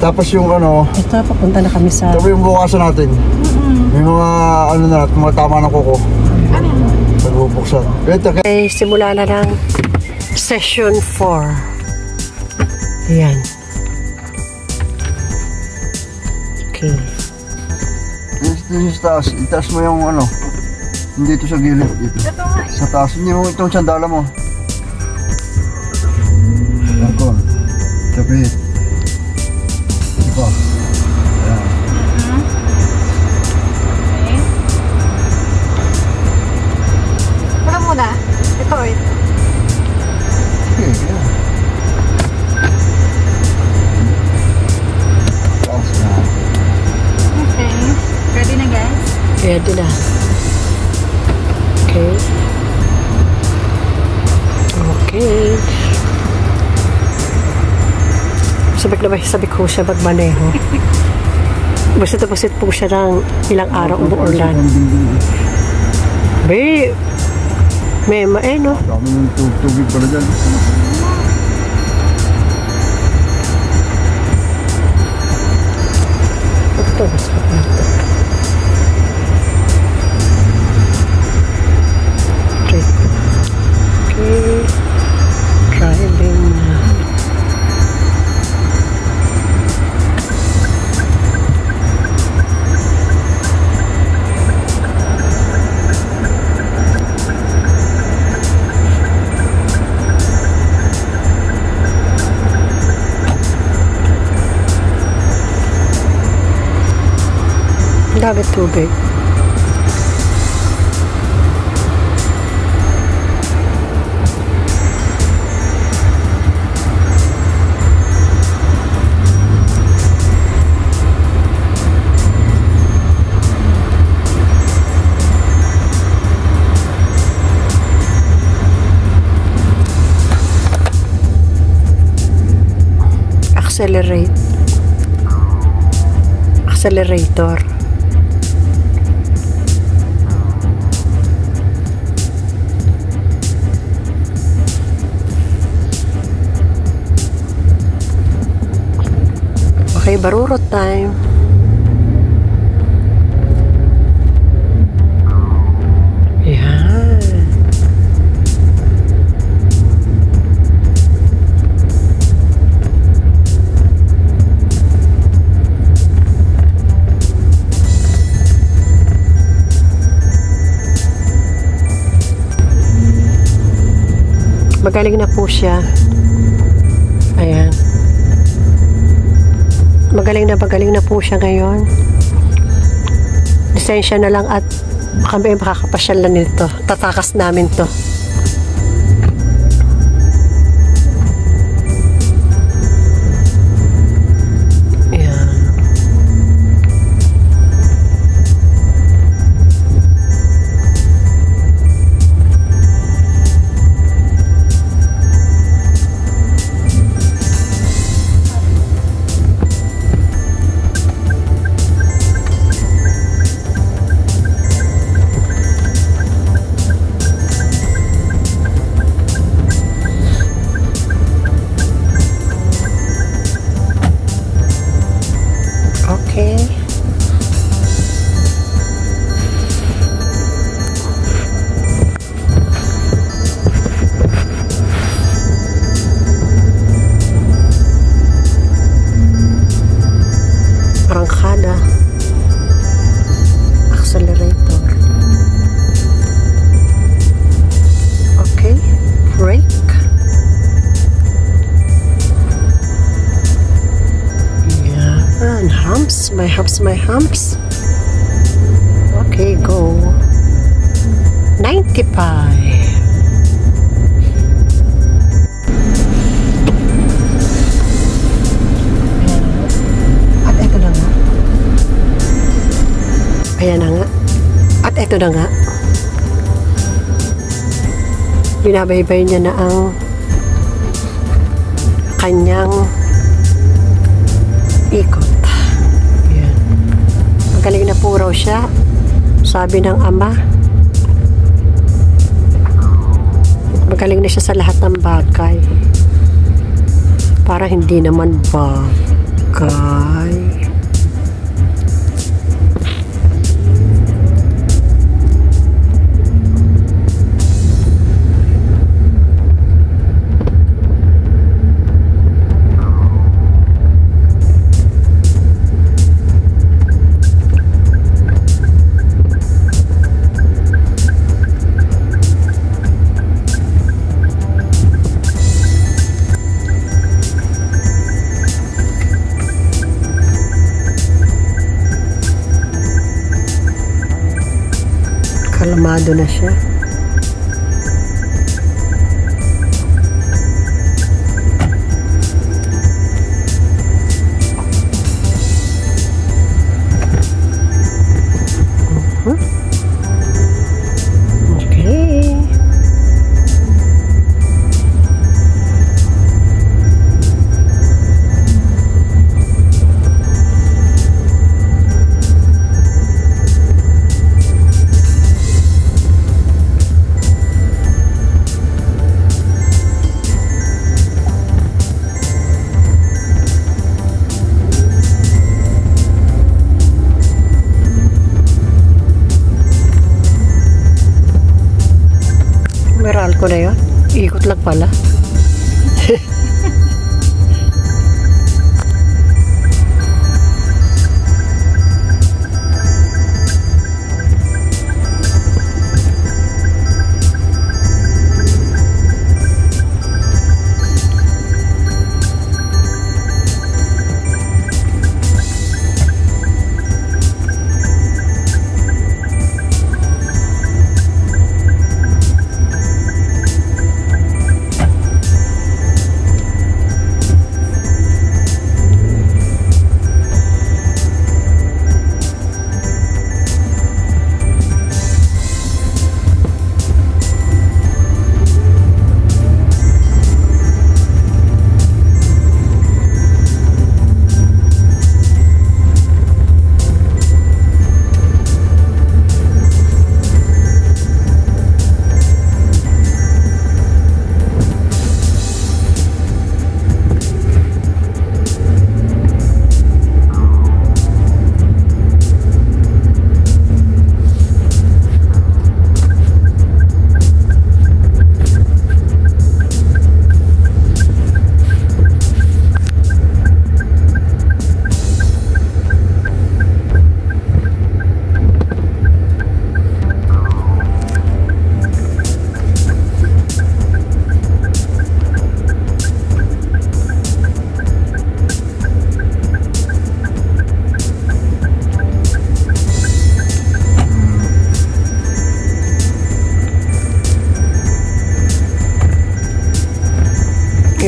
Tapos yung ano, ito, papunta na kami sa... tapos yung bukasan natin. May mga ano na, mga tama ng kuko. Ano yan? Pagbubuksan. Okay, simula na ng session 4. Ayan. Okay. This taas. Itaas mo yung ano. Hindi ito sa gilid. Dito. Ito nga. Sa taas. Hindi mo itong sandala mo. Ako. Tapit. Ito. Ayan. Okay. Wala muna. Ito o ito. Okay, yeah. Taas na. Okay. Ready na guys? Ready na. Okay. Okay. Sabi ko siya magmaneho. Busit po siya ng ilang araw umuulan. May no? Dami ng tubig pala dyan. Ito, masarap na ito. Okay. Driving na. Dami tubig. Accelerator. Okay, barurot time. Yan. Magaling na po siya. Ayan. Magaling na po siya ngayon. Lisensya na lang at kami makakapasyal na nito. Tatakas namin to. Okay. Arangkada. Accelerator. Okay. Brake. And humps, my humps. Okay, go. 95. At ito na nga. Ayan na nga. At ito na nga. Binabaybay niya na ang kanyang ikot. Ayan. Magaling na po raw siya. Sabi ng ama. Magaling na siya sa lahat ng bagay. Para hindi naman ba. bagay. Kalmado na siya. Okay. Meral ko na yun. Ikot lang pala.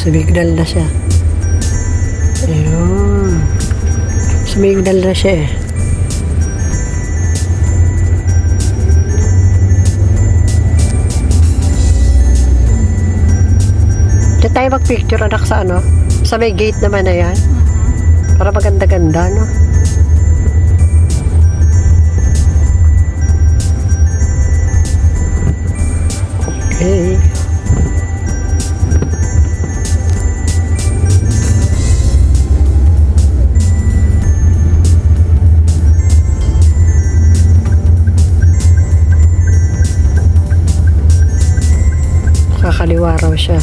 Sumigdal na siya. Ayun. Sumigdal na siya eh. Diyan tayo mag-picture anak sa ano? Sa may gate naman na yan. Para maganda-ganda, no? Okay. Kakaliwa raw siya.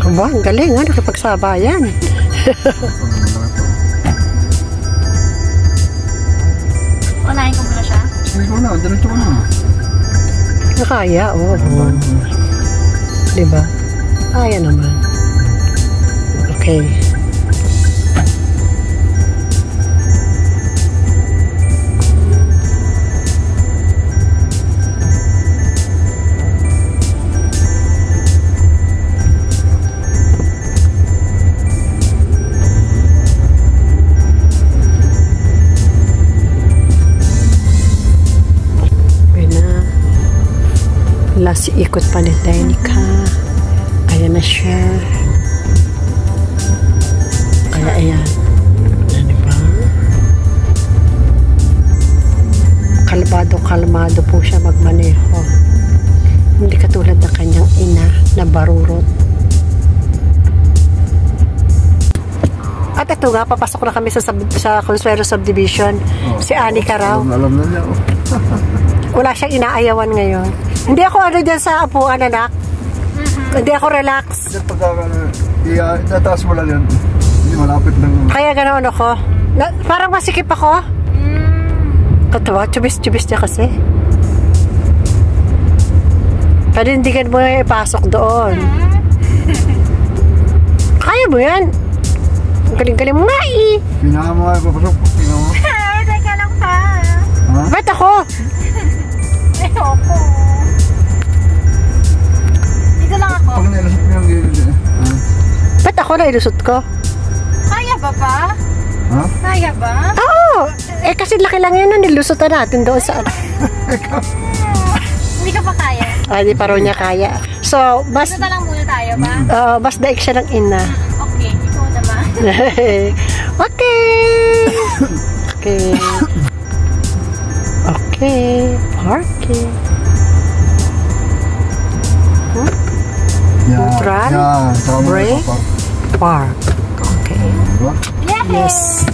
Aba, ang galing ha, nakipagsabayan. Unahin ko muna siya. Sige ko na, diretso ko na. Nakaya, oo. Diba? Kaya naman. Okay. Last ikot pa ni Danica. Ayan na siya. Kaya ayan. Ano ba? Kalmado At ito nga, papasok na kami sa Consuelo Subdivision. Si Anika raw. Alam na niya. Wala siyang inaayawan ngayon. Hindi ako ano dyan sa apuan, anak. Hindi ako relax. Itataas mo lang yan. Hindi malapit lang. Kaya ganoon ako. Parang masikip ako. Katawa, chubis-chubis niya kasi. Pero hindi ka mo ipasok doon. Kaya mo yan. Ang galing-galing mo nga eh. Pinahan mo nga, papasok. Pinahan mo. Teka lang pa. Ha? Ba't ako? Ayoko. Dito lang ako. Pag nailasot mo yung gilid. Ba't ako na ilusot ko? Kaya ba pa? Ha? Kaya ba? Oo! Eh kasi laki lang yun na nilusotan natin doon sa... Hindi ka pa kaya? Hindi pa raw niya kaya. So, Dito na lang muna tayo ba? mas daig siya ng ina. Okay, ikaw naman. Okay! Okay. Okay. Parking. Yan. Neutral. Yan. Saka mo Brake. na Park. Okay. diba? Yes.